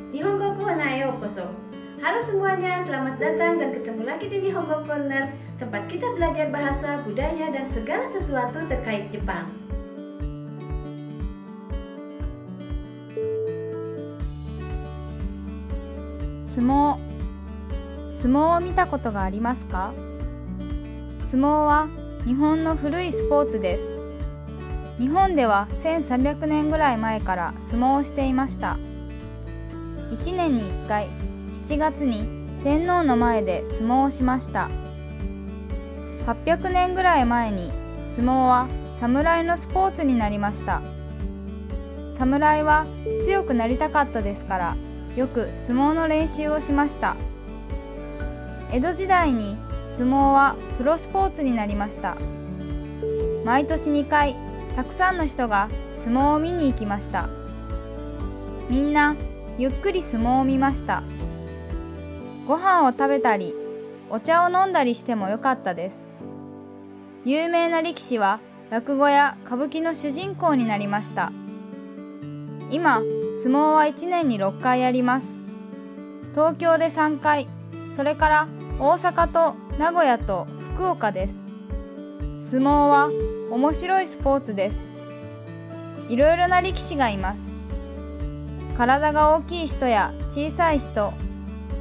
Nihongo Corner Yokoso. Halo semuanya, selamat datang dan ketemu lagi di Nihongo Corner, tempat kita belajar bahasa, budaya, dan segala sesuatu terkait Jepang. Sumo。相撲を見たことがありますか？相撲は日本の古いスポーツです。日本では1300年ぐらい前から相撲をしていました。1年に1回、7月に天皇の前で相撲をしました。800年ぐらい前に相撲は侍のスポーツになりました。侍は強くなりたかったですから、よく相撲の練習をしました。江戸時代に相撲はプロスポーツになりました。毎年2回、たくさんの人が相撲を見に行きました。みんなゆっくり相撲を見ました。ご飯を食べたり、お茶を飲んだりしてもよかったです。有名な力士は落語や歌舞伎の主人公になりました。今、相撲は1年に6回あります。東京で3回、それから大阪と名古屋と福岡です。相撲は面白いスポーツです。いろいろな力士がいます。体が大きい人や小さい人、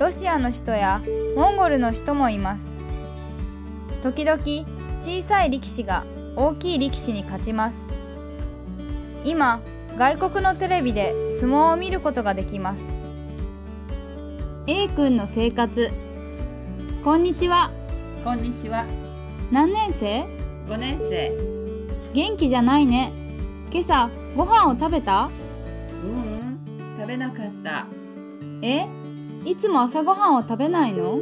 ロシアの人やモンゴルの人もいます。時々小さい力士が大きい力士に勝ちます。今、外国のテレビで相撲を見ることができます。A 君の生活。こんにちは。こんにちは。何年生5年生。元気じゃないね。今朝ご飯を食べた？食べなかった。いつも朝ごはんを食べないの？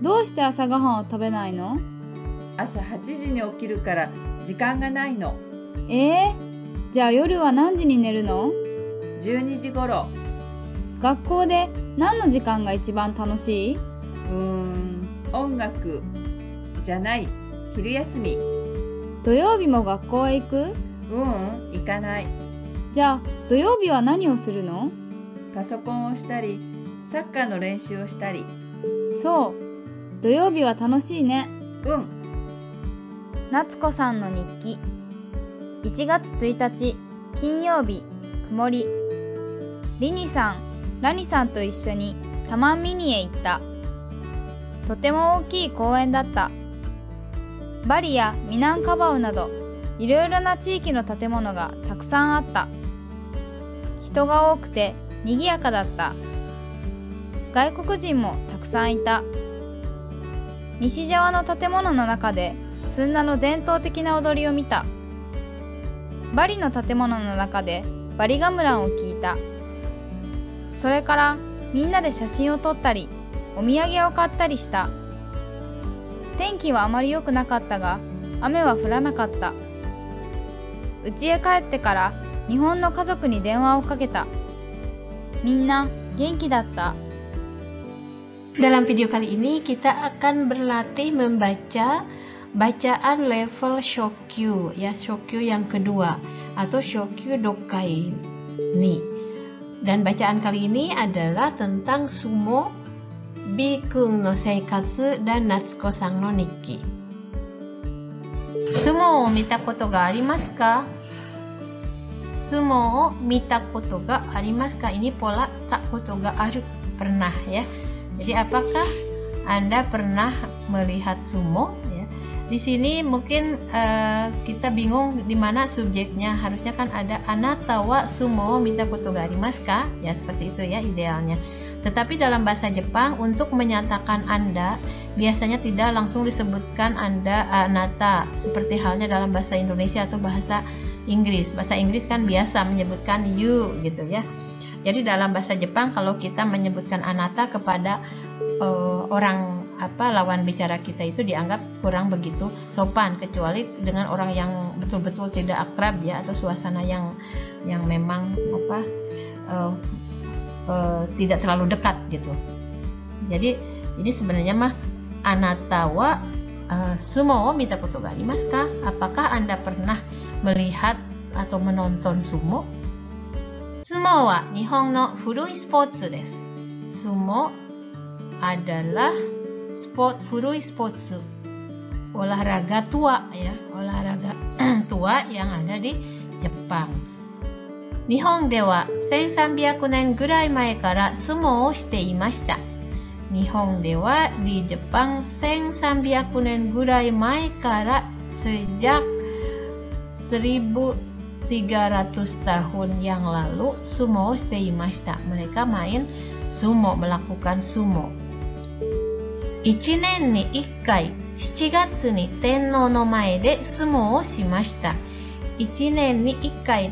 どうして朝ごはんを食べないの？朝8時に起きるから時間がないの。じゃあ夜は何時に寝るの？12時ごろ。学校で何の時間が一番楽しい？音楽じゃない、昼休み。土曜日も学校へ行く？行かない。じゃあ土曜日は何をするの？パソコンをしたり、サッカーの練習をしたり。そう、土曜日は楽しいね。夏子さんの日記。1月1日、金曜日、曇り。リニさん、ラニさんと一緒にタマンミニへ行った。とても大きい公園だった。バリやミナンカバウなど、いろいろな地域の建物がたくさんあった。人が多くて賑やかだった。外国人もたくさんいた。西側の建物の中でスンナの伝統的な踊りを見た。バリの建物の中でバリガムランを聞いた。それからみんなで写真を撮ったり、お土産を買ったりした。天気はあまり良くなかったが、雨は降らなかった。家へ帰ってから日本の家族に電話をかけた。みんな元気だった。Dalam video kali ini kita akan berlatih membaca bacaan level Shokyu, ya, Shokyu yang kedua atau Shokyu Dokai ni. Dan bacaan kali ini adalah tentang sumo, Bikun no seikatsu, dan Natsuko-san no nikki. Sumo o mita koto ga arimasu ka? Sumo o mita koto ga arimasu ka? Ini pola tak koto ga aru, pernah, ya. Jadi apakah Anda pernah melihat sumo? Ya. Di sini mungkin kita bingung di mana subjeknya. Harusnya kan ada anata wa sumo mita koto ga arimasu ka? Ya, seperti itu ya idealnya. Tetapi dalam bahasa Jepang untuk menyatakan Anda biasanya tidak langsung disebutkan Anda anata, seperti halnya dalam bahasa Indonesia atau bahasa Inggris. Bahasa Inggris kan biasa menyebutkan you gitu ya. Jadi dalam bahasa Jepang kalau kita menyebutkan anata kepada orang lawan bicara kita itu dianggap kurang begitu sopan, kecuali dengan orang yang betul-betul tidak akrab ya, atau suasana yang memang tidak terlalu dekat gitu. Jadi ini sebenarnya mah anata wa sumo wo mita koto ga arimasu ka? Apakah Anda pernah melihat atau menonton sumo? Sumo Sumo wa Nihon no furui spotsu desu. Sumo adalah furui spotsu. Olahraga tua ya, olahraga tua yang ada di Jepang. Nihon de wa 1300年ぐらい前から相撲をしていました。Nihon de wa di Jepang 1300 年ぐらい前から sejak 1300 tahun yang lalu sumo shiteimashita. Mereka main sumo, melakukan sumo. 1年に1回7月に天皇の前で相撲をしました。1年に1回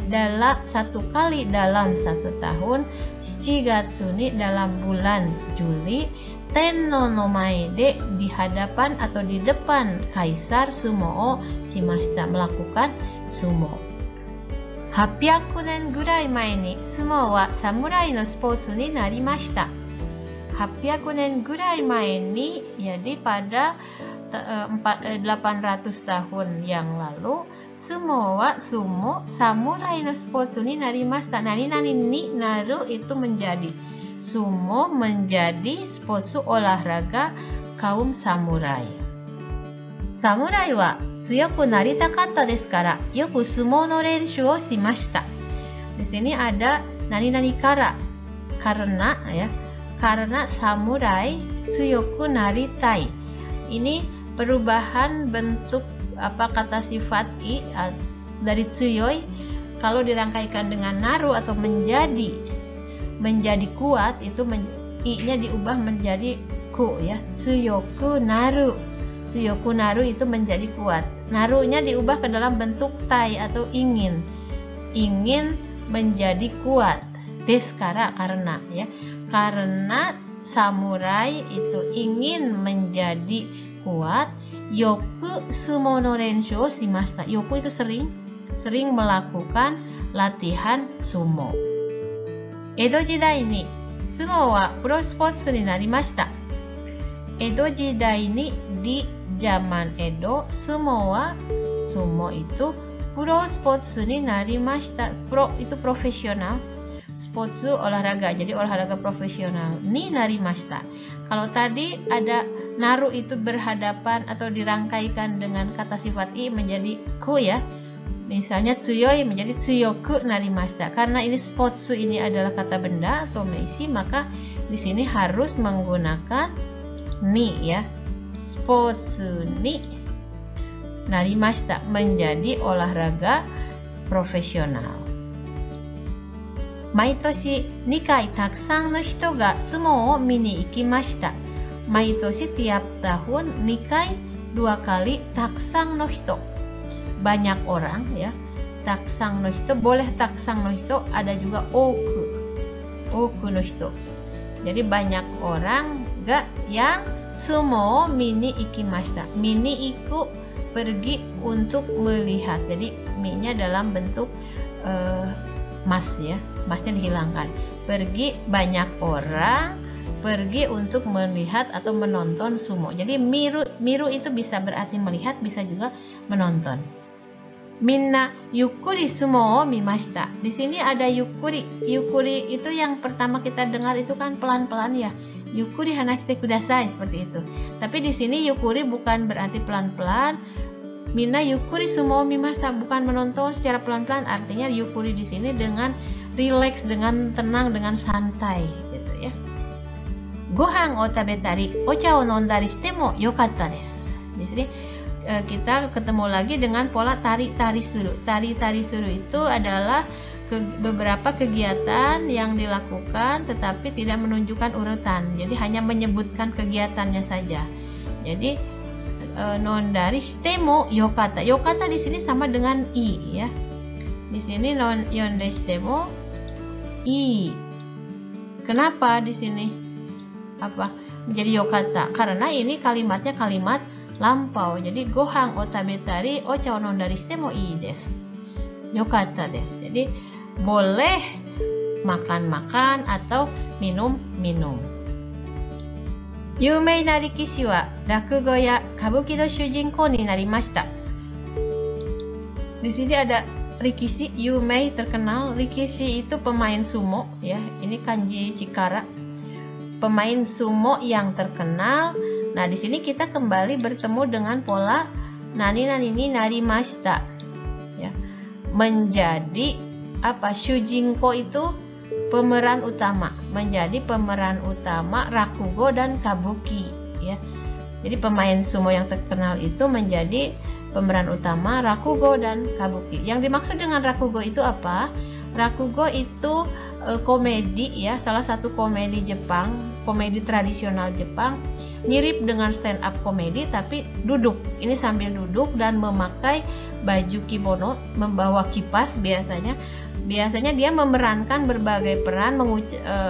satu kali dalam 1 tahun 7月に dalam bulan Juli Tenno no mae de di hadapan atau di depan kaisar sumo o shimashita, melakukan sumo. 800 年ぐらい前に相撲は侍のスポーツになりました。800 年ぐらい前に, jadi pada 800 tahun yang lalu, sumo wa sumo samurai no spotsu ni narimashita. Nani-nani ni naru itu menjadi. Sumo menjadi spotsu olahraga kaum samurai. Samurai wa tsuyoku naritakatta desu kara yoku sumo no renshu o shimashita. Di sini ada nani-nani karena ya, karena samurai tsuyoku naritai. Ini perubahan bentuk kata sifat i dari tsuyoi kalau dirangkaikan dengan naru atau menjadi kuat, itu i-nya diubah menjadi ku ya. Tsuyoku naru. Tsuyoku naru itu menjadi kuat. Narunya diubah ke dalam bentuk tai atau ingin. Ingin menjadi kuat. Deskara karena ya. Karena samurai itu ingin menjadi kuat. Yoku sumo no renshu o shimashita. Yoku itu sering melakukan latihan sumo. Edo jidai ni sumo wa pro spotsu ni narimashita. Edo jidai ni di zaman Edo, sumo itu pro spotsu ni narimashita. Pro itu profesional, spotsu olahraga, jadi olahraga profesional ni narimashita. Kalau tadi ada naru itu berhadapan atau dirangkaikan dengan kata sifat i menjadi ku ya. Misalnya tsuyoi menjadi tsuyoku narimashita. Karena ini spotsu ini adalah kata benda atau meisi, maka di sini harus menggunakan ni ya. Spotsu ni narimashita, menjadi olahraga profesional. Maitoshi 2 kai takusan no hito ga sumo o mini ikimashita. Maitoshi tiap tahun 2 kai 2 kali takusan no hito. Banyak orang ya. Takusan no hito, boleh takusan no hito, ada juga oku no hito. Jadi banyak orang yang sumo mini ikimashita. Mini iku pergi untuk melihat. Jadi mi-nya dalam bentuk mas ya. Masnya dihilangkan. Pergi, banyak orang pergi untuk melihat atau menonton sumo. Jadi miru itu bisa berarti melihat, bisa juga menonton. Minna yukuri sumo o mimashita. Di sini ada yukuri. Yukuri itu yang pertama kita dengar itu kan pelan-pelan ya. Yukuri hanashite kudasai, seperti itu. Tapi di sini yukuri bukan berarti pelan-pelan. Minna yukuri sumo o mimashita, bukan menonton secara pelan-pelan. Artinya yukuri di sini dengan relax, dengan tenang, dengan santai gitu ya. Gohan o tabetari, ocha o nondari shite mo yokatta desu. Di sini kita ketemu lagi dengan pola tari-tari suru. Tari-tari suru itu adalah beberapa kegiatan yang dilakukan tetapi tidak menunjukkan urutan. Jadi hanya menyebutkan kegiatannya saja. Jadi nondari shite mo yokatta. Yokatta di sini sama dengan i ya. Di sini yondari shite mo i. Kenapa di sini menjadi yokatta? Karena ini kalimatnya kalimat lampau. Jadi gohan o tabetari ocha o nondari shite mo ii desu. Yokatta desu. Jadi boleh makan-makan atau minum-minum. Yumei na rikishi wa rakugo ya kabuki no shujinkou ni narimashita. Di sini ada rikishi yumei terkenal. Rikishi itu pemain sumo ya. Ini kanji Chikara. Pemain sumo yang terkenal. Nah, di sini kita kembali bertemu dengan pola nani nani ni narimashita. Ya. Menjadi apa? Shujinko itu pemeran utama. Menjadi pemeran utama rakugo dan kabuki ya. Jadi pemain sumo yang terkenal itu menjadi pemeran utama rakugo dan kabuki. Yang dimaksud dengan rakugo itu apa? Rakugo itu komedi ya, salah satu komedi Jepang, komedi tradisional Jepang, mirip dengan stand up komedi tapi duduk. Ini sambil duduk dan memakai baju kimono, membawa kipas biasanya. Biasanya dia memerankan berbagai peran,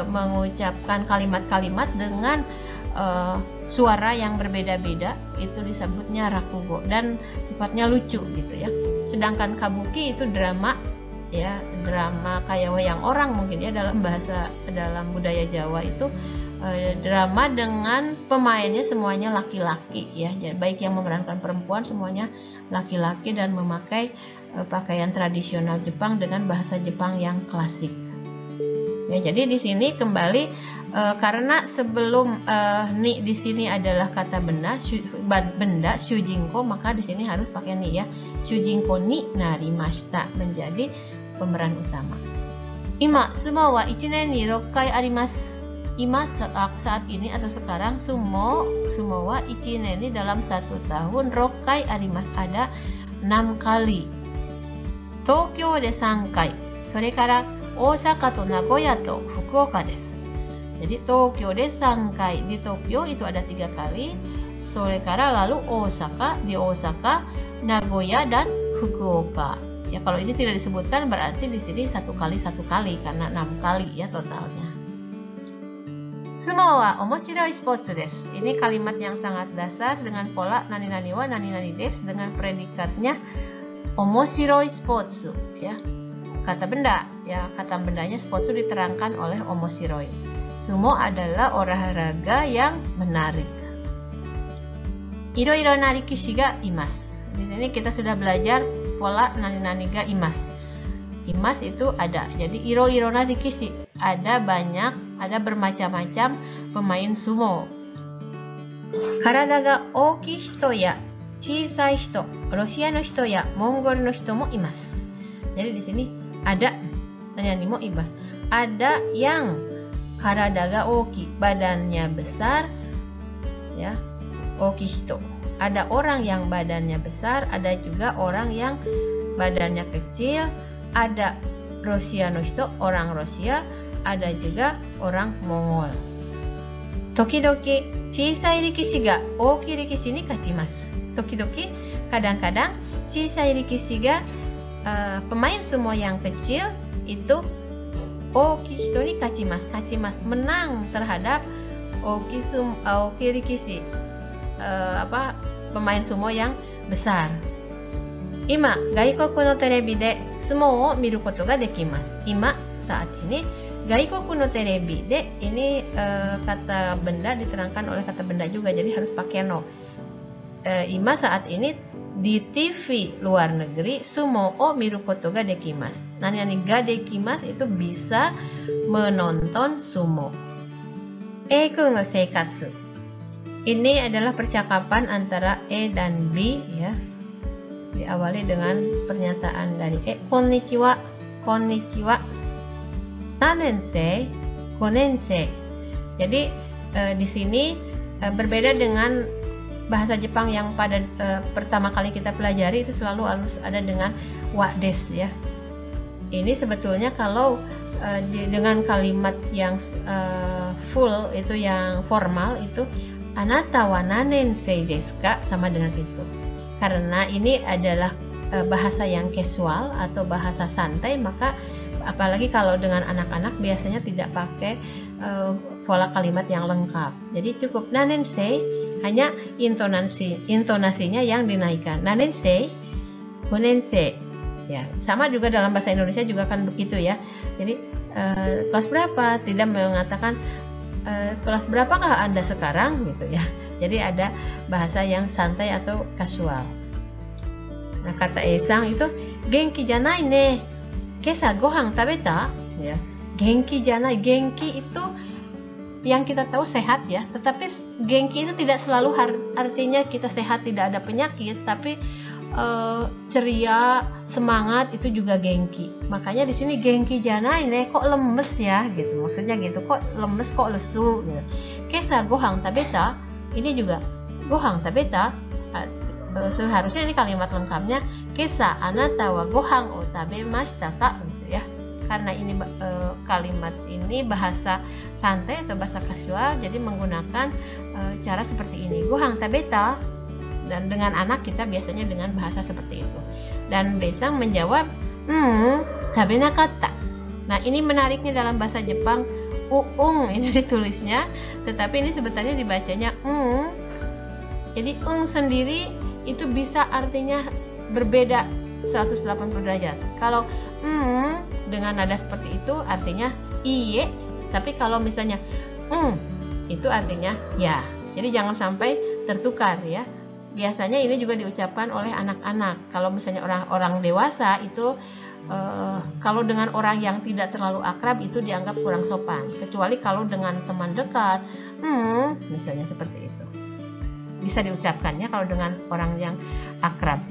mengucapkan kalimat-kalimat dengan suara yang berbeda-beda, itu disebutnya rakugo dan sifatnya lucu gitu ya. Sedangkan kabuki itu drama ya, drama kayak wayang orang mungkin ya dalam budaya Jawa itu drama dengan pemainnya semuanya laki-laki ya. Jadi baik yang memerankan perempuan semuanya laki-laki dan memakai pakaian tradisional Jepang dengan bahasa Jepang yang klasik. Ya, jadi di sini kembali karena sebelum ni di sini adalah kata benda shujinko, maka di sini harus pakai ni ya. Shujinko ni narimashita, menjadi pemeran utama. Ima sumo wa 1年に6回あります. Ima saat ini atau sekarang sumo wa 1年 ini dalam 1 tahun 6回あります, ada 6 kali. Tokyo de 3回, それから大阪と名古屋と福岡です. Jadi Tokyo de 3 kali, di Tokyo itu ada 3 kali, Sorekara lalu Osaka, di Osaka, Nagoya dan Fukuoka. Ya kalau ini tidak disebutkan berarti di sini 1 kali karena 6 kali ya totalnya. Sumo wa omoshiroi spotsu desu. Ini kalimat yang sangat dasar dengan pola nani nani wa nani nani desu dengan predikatnya omoshiroi spotsu ya. Kata benda ya, kata bendanya spotsu diterangkan oleh omoshiroi. Sumo adalah olahraga yang menarik. Iro-iro na rikishi ga imasu. Di sini kita sudah belajar pola nani-nani ga imasu. Imas itu ada. Jadi iro-iro na rikishi, ada banyak, ada bermacam-macam pemain sumo. Karada ga ookii hito ya chisai hito, Rusia no hito ya Mongol no hito mo imasu. Jadi di sini ada nani-nani mo imasu. Ada yang karada ga oki, badannya besar ya, oki hito. Ada orang yang badannya besar, ada juga orang yang badannya kecil, ada Rusia no hito, orang Rusia, ada juga orang Mongol. Tokidoki chisai rikishi ga oki rikishi ni kachimasu. Tokidoki, kadang-kadang chisai rikishi ga pemain sumo yang kecil itu oki hito ni kachimasu. Kachimasu menang terhadap oki rikishi, pemain sumo yang besar. Ima gaikoku no terebi de sumo o miru koto ga dekimasu. Ima saat ini gaikoku no terebi de ini kata benda diterangkan oleh kata benda juga, jadi harus pakai no. Ima saat ini di TV luar negeri sumo o miru koto ga dekimasu. Nani ga dekimasu itu bisa menonton sumo. Eiku no seikatsu. Ini adalah percakapan antara E dan B ya. Diawali dengan pernyataan dari E. Konnichiwa, konnichiwa. Nanensei, konensei. Jadi di sini berbeda dengan bahasa Jepang yang pada pertama kali kita pelajari itu selalu harus ada dengan wa des ya. Ini sebetulnya kalau dengan kalimat yang full itu yang formal itu anata wa nanensei desu ka, sama dengan itu. Karena ini adalah bahasa yang casual atau bahasa santai, maka apalagi kalau dengan anak-anak biasanya tidak pakai pola kalimat yang lengkap. Jadi cukup nanensei, hanya intonasinya yang dinaikkan. Nanensei, konensei. Ya, sama juga dalam bahasa Indonesia juga kan begitu ya. Jadi kelas berapa? Tidak mengatakan kelas berapakah Anda sekarang gitu ya. Jadi ada bahasa yang santai atau casual. Nah, kata Esang itu genki janai ne. Kesa gohang tabeta? Ya. Genki janai. Genki itu yang kita tahu sehat ya, tetapi genki itu tidak selalu artinya kita sehat, tidak ada penyakit, tapi ceria, semangat itu juga genki. Makanya di sini genki janai ne, kok lemes ya gitu. Maksudnya gitu, kok lemes, kok lesu gitu. Kesa gohang tabeta, ini juga gohang tabeta. Seharusnya ini kalimat lengkapnya kesa anata wa gohang o tabemashita ka gitu ya. Karena ini kalimat ini bahasa santai atau bahasa kasual, jadi menggunakan cara seperti ini. Gohang tabeta, dan dengan anak kita biasanya dengan bahasa seperti itu. Dan Besang menjawab, tabenakatta. Nah, ini menariknya dalam bahasa Jepang, ini ditulisnya, tetapi ini sebetulnya dibacanya Jadi sendiri itu bisa artinya berbeda 180 derajat. Kalau dengan nada seperti itu artinya iye, tapi kalau misalnya itu artinya ya. Jadi jangan sampai tertukar ya. Biasanya ini juga diucapkan oleh anak-anak. Kalau misalnya orang dewasa itu kalau dengan orang yang tidak terlalu akrab itu dianggap kurang sopan. Kecuali kalau dengan teman dekat, misalnya seperti itu. Bisa diucapkannya kalau dengan orang yang akrab.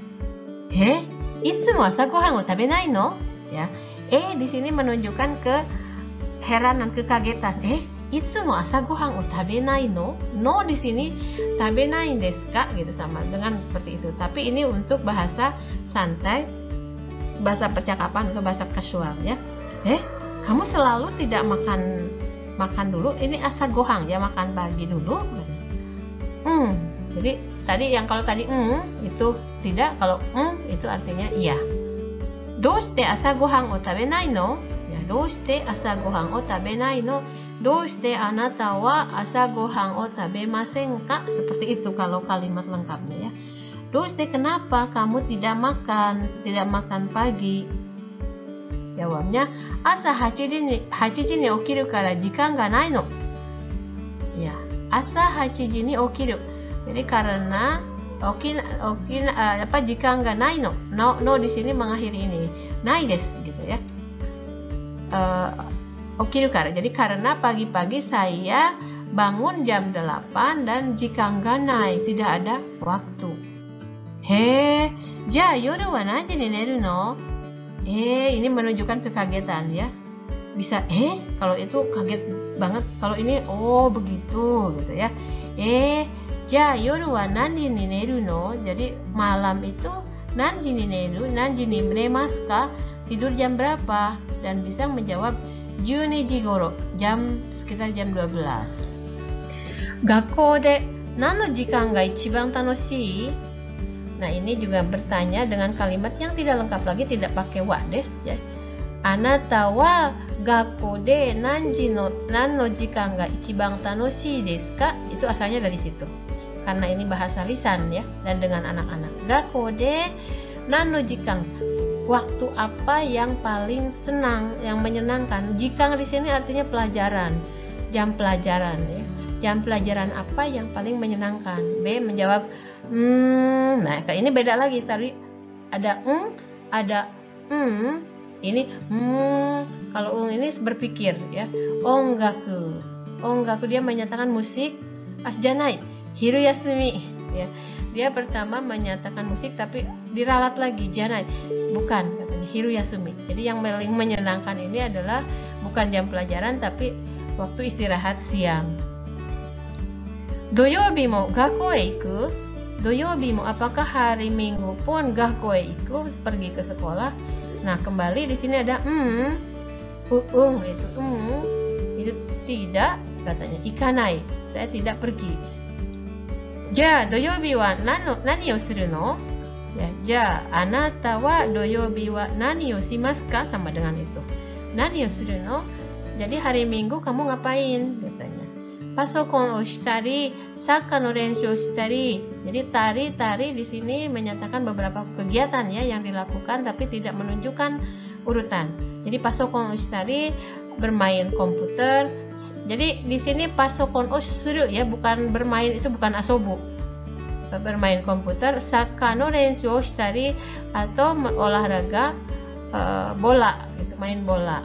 Itsumo asa gohan o tabenai no? Ya. Di sini menunjukkan keheranan, kekagetan. Itsumo asa gohan o tabenai no? No di sini tabenai desu ka gitu, sama dengan seperti itu. Tapi ini untuk bahasa santai, bahasa percakapan atau bahasa kasual ya. Kamu selalu tidak makan dulu. Ini asa gohan ya, makan pagi dulu. Jadi tadi kalau tadi itu tidak, kalau itu artinya iya. Doushite asa gohan o tabenai no? Ya, doushite asa gohan o tabenai no? Doushite anata wa asa gohan o tabemasen ka? Seperti itu kalau kalimat lengkapnya ya. Doushite, kenapa kamu tidak makan pagi? Jawabnya, asa 8時に起きるから時間がないの. Ya, asa 8時に起きる. Jadi karena jika nggak nai no di sini mengakhiri ini nai desu gitu ya. Okiru kara. Jadi karena pagi-pagi saya bangun jam 8 dan jika nggak nai tidak ada waktu. Ja yoru wa nanji ni neru no? Ini menunjukkan kekagetan ya. Bisa kalau itu kaget banget, kalau ini begitu gitu ya. Ja yoru wa nanji ni neru no? Jadi malam itu nanji ni neru, nanji ni neremasu ka? Tidur jam berapa? Dan bisa menjawab 12時頃, sekitar jam 12. 学校で何の時間が一番楽しい? Nah, ini juga bertanya dengan kalimat yang tidak lengkap lagi, tidak pakai wa desu ya. Anata wa gakkou de nan no jikan ga ichiban tanoshii desu ka? Itu asalnya dari situ. Karena ini bahasa lisan ya, dan dengan anak-anak. Gakkou de nan no jikan, waktu apa yang paling senang, yang menyenangkan. Jikang di sini artinya pelajaran, jam pelajaran ya. Jam pelajaran apa yang paling menyenangkan? B menjawab nah ini beda lagi, tadi ada ada ini kalau ini berpikir ya. Ongaku dia menyatakan musik, janai hiru yasumi ya. Dia pertama menyatakan musik tapi diralat lagi, janai bukan, katanya hiru yasumi. Jadi yang paling menyenangkan ini adalah bukan jam pelajaran tapi waktu istirahat siang. Doyobi mo gakkou e iku? Doyobi mo, apakah hari Minggu pun gakkou e iku, pergi ke sekolah? Nah, kembali di sini ada itu tidak, katanya ikanai, saya tidak pergi. Ja doyobi wa nani o suru no? Ya, ja anata wa doyobi wa nani o shimasu ka? Sama dengan itu. Nani o suru no? Jadi hari Minggu kamu ngapain? Katanya. Pasokon o shitari, saka no renshu o shitari. Jadi tari di sini menyatakan beberapa kegiatan ya yang dilakukan tapi tidak menunjukkan urutan. Jadi pasokon o shitari, bermain komputer. Jadi di sini pasokon o suru ya, bukan bermain, itu bukan asobu. bermain komputer, saka no renshu o shitari, atau olahraga bola gitu, main bola.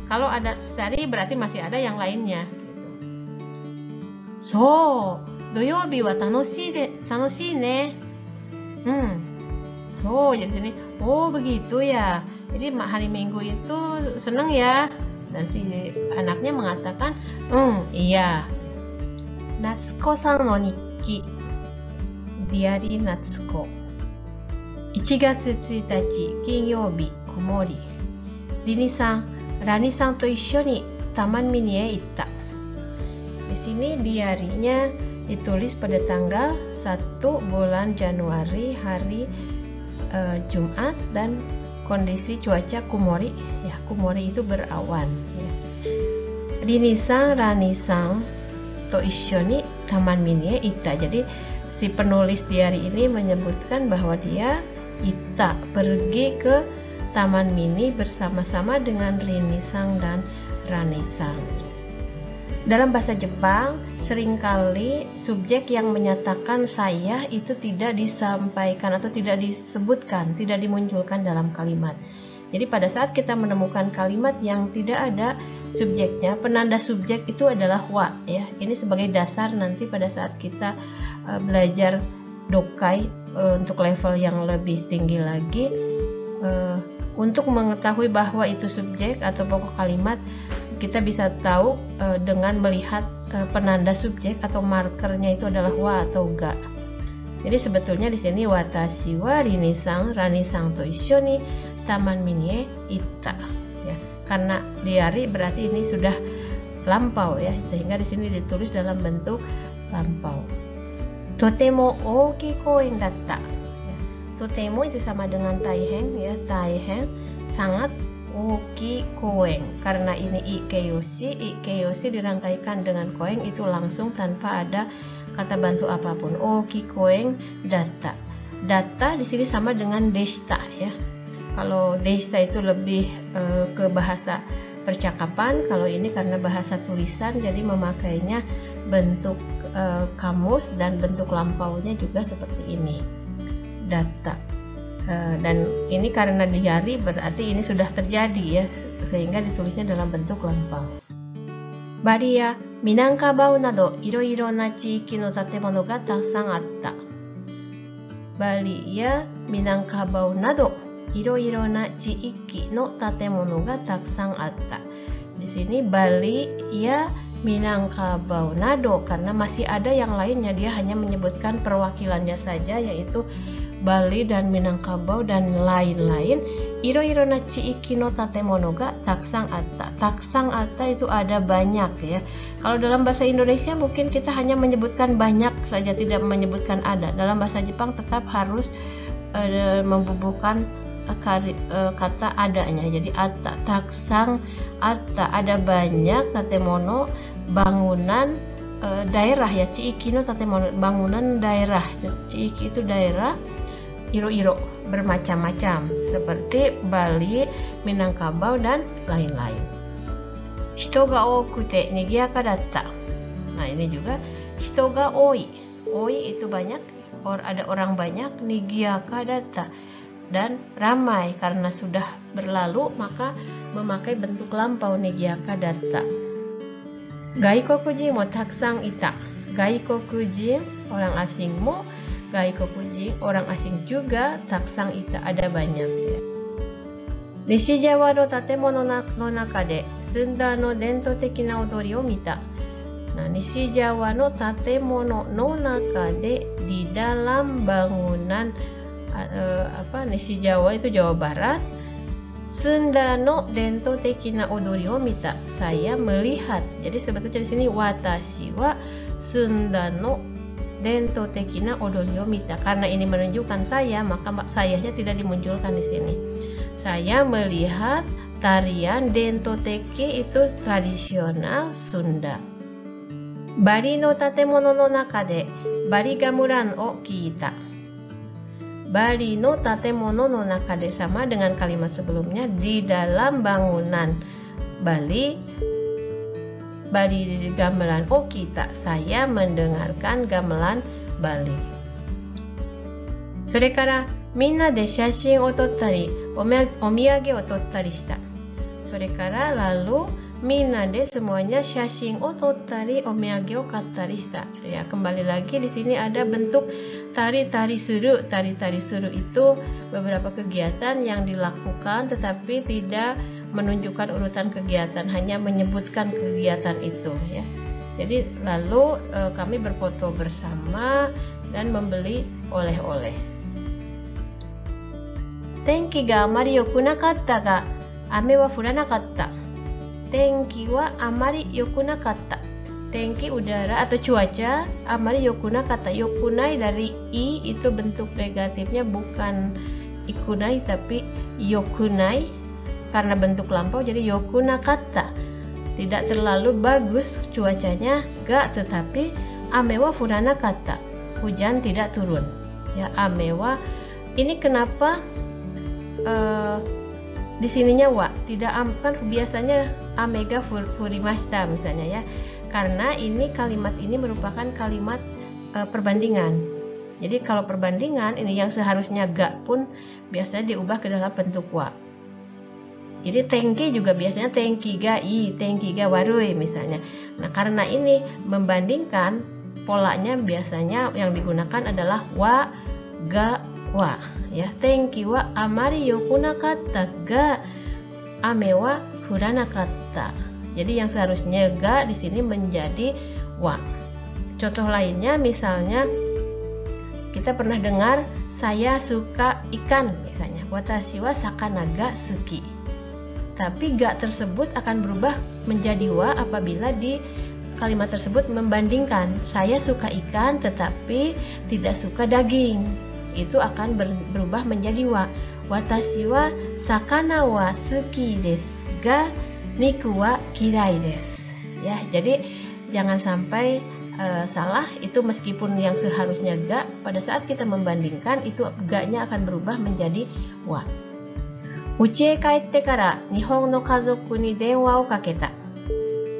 Kalau ada shitari berarti masih ada yang lainnya gitu. So, doyoubi wa tanoshii ne. So, jadi sini, oh begitu ya. Jadi hari Minggu itu seneng ya. Dan si anaknya mengatakan, iya. Natsuko-san no nikki. Diari Natsuko. 1月1日金曜日、曇り。Rani san to issho ni Taman Miniへ行った. Di sini diarinya ditulis pada tanggal 1 bulan Januari, hari Jumat, dan kondisi cuaca kumori. Ya, kumori itu berawan. Ya. Rani san to issho ni Taman Mini he itta. Jadi si penulis diari ini menyebutkan bahwa dia itta, pergi ke Taman Mini bersama-sama dengan Rini-san dan Rani-san. Dalam bahasa Jepang, seringkali subjek yang menyatakan saya itu tidak disampaikan atau tidak disebutkan, tidak dimunculkan dalam kalimat. Jadi pada saat kita menemukan kalimat yang tidak ada subjeknya, penanda subjek itu adalah wa ya. Ini sebagai dasar nanti pada saat kita belajar dokai untuk level yang lebih tinggi lagi. Untuk mengetahui bahwa itu subjek atau pokok kalimat, kita bisa tahu dengan melihat penanda subjek atau markernya itu adalah wa atau ga. Jadi sebetulnya di sini watashi wa Rini-san, Rani-san to issho ni Taman Mini he itta. Ya, karena diari berarti ini sudah lampau ya, sehingga di sini ditulis dalam bentuk lampau. Totemo ookii koen datta. Totemo itu sama dengan taihen ya, taihen sangat ookii koen. Karena ini ikeyoshi dirangkaikan dengan koen itu langsung tanpa ada kata bantu apapun. Ookii koen datta. Datta di sini sama dengan deshita ya. Kalau deshita itu lebih ke bahasa percakapan, kalau ini karena bahasa tulisan jadi memakainya bentuk kamus dan bentuk lampaunya juga seperti ini. Data. Dan ini karena diari berarti ini sudah terjadi ya, sehingga ditulisnya dalam bentuk lampau. Bari ya Minangkabau nado iro-iro na chiiki no tatemono ga takusan atta. Bali ya Minangkabau nado iro-iro na chiiki no tatemono ga takusan atta. Di sini Bali ya Minangkabau nado, karena masih ada yang lainnya, dia hanya menyebutkan perwakilannya saja, yaitu Bali dan Minangkabau dan lain-lain. Iro-iro na chiiki no tatemono ga takusan atta. Takusan atta itu ada banyak ya. Kalau dalam bahasa Indonesia mungkin kita hanya menyebutkan banyak saja, tidak menyebutkan ada. Dalam bahasa Jepang tetap harus membubuhkan kata adanya. Jadi atta, takusan atta, ada banyak, tatemono bangunan daerah ya, chiiki no tatemono bangunan daerah. Chiiki itu daerah, iro-iro bermacam-macam seperti Bali, Minangkabau dan lain-lain. Hito ga okute nigiyaka datta. Nah ini juga hito ga oi. Oi itu banyak, ada orang banyak, nigiyaka datta dan ramai, karena sudah berlalu maka memakai bentuk lampau nigiyaka datta. Gaikokujin mo takusan ita. Gaikokujin orang asing mo, gaikokujin orang asing juga, takusan ita ada banyak ya. Nishi Jawa no tatemono no naka de Sunda no dento teki na odori o mita. Nah, Nishi Jawa no tatemono no naka de, di dalam bangunan Nishi Jawa itu Jawa Barat. Sunda no dento teki na odori o mita. Saya melihat. Jadi sebetulnya di sini watashi wa Sunda no dento teki na odori o mita. Karena ini menunjukkan saya, maka sayanya tidak dimunculkan di sini. Saya melihat tarian dento teki, itu tradisional Sunda. Bari no tatemono no naka de bari gamuran o kita. Bari no tatemono no naka de sama dengan kalimat sebelumnya, di dalam bangunan. Bari gamelan o kita, saya mendengarkan gamelan Bali. それからみんなで写真を撮ったりお土産を撮ったりした。それからlalu minna de semuanya syashing otottari omyage o kattari shita. Ya, kembali lagi di sini ada bentuk tari-tari suru. Tari-tari suru itu beberapa kegiatan yang dilakukan tetapi tidak menunjukkan urutan kegiatan, hanya menyebutkan kegiatan itu ya. Jadi lalu kami berfoto bersama dan membeli oleh-oleh. Tenki ga amari yoku nakatta ga ame wa furanakatta. Tenki wa amari yoku nakatta. Tenki udara atau cuaca, amari yoku nakatta. Yokunai dari i itu bentuk negatifnya bukan ikunai tapi yokunai karena bentuk lampau jadi yoku nakatta. Tidak terlalu bagus cuacanya, ga, tetapi amewa furanakatta. Hujan tidak turun. Ya, amewa ini kenapa di sininya wa, tidak kan biasanya amega furimashita misalnya ya. Karena ini kalimat ini merupakan kalimat perbandingan. Jadi kalau perbandingan ini yang seharusnya ga pun biasanya diubah ke dalam bentuk wa. Jadi tenki juga biasanya tenki ga i, tenki ga warui misalnya. Nah, karena ini membandingkan, polanya biasanya yang digunakan adalah wa, ga, wa. Ya, tenki wa amari yoku nakatta ga ame wa furanakatta. Jadi yang seharusnya ga di sini menjadi wa. Contoh lainnya misalnya kita pernah dengar saya suka ikan misalnya. Watashi wa sakana ga suki. Tapi ga tersebut akan berubah menjadi wa apabila di kalimat tersebut membandingkan saya suka ikan tetapi tidak suka daging. Itu akan berubah menjadi wa. Watashi wa sakana wa suki desu ga niku wa kirai desu. Ya, jadi jangan sampai salah, itu meskipun yang seharusnya ga, pada saat kita membandingkan itu ga-nya akan berubah menjadi wa. Uchi e kaette kara Nihon no kazoku ni denwa o kaketa.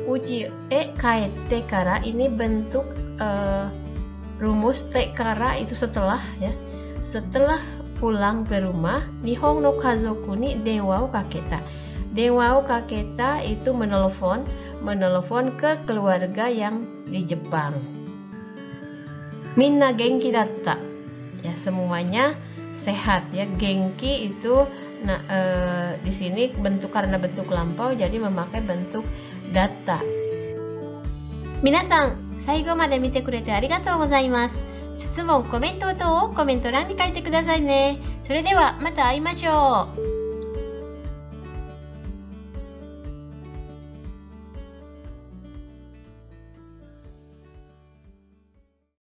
Uchi e kaette kara ini bentuk rumus te kara itu setelah ya. Setelah pulang ke rumah, Nihon no kazoku ni denwa o kaketa. Denwa o kaketa itu menelpon ke keluarga yang di Jepang. Minna genki datta. Ya, semuanya sehat ya. Genki itu di sini karena bentuk lampau jadi memakai bentuk datta. Minasan, 最後まで見てくれてありがとうございます。質問、コメント等をコメント欄に書いてくださいね。それではまた会いましょう。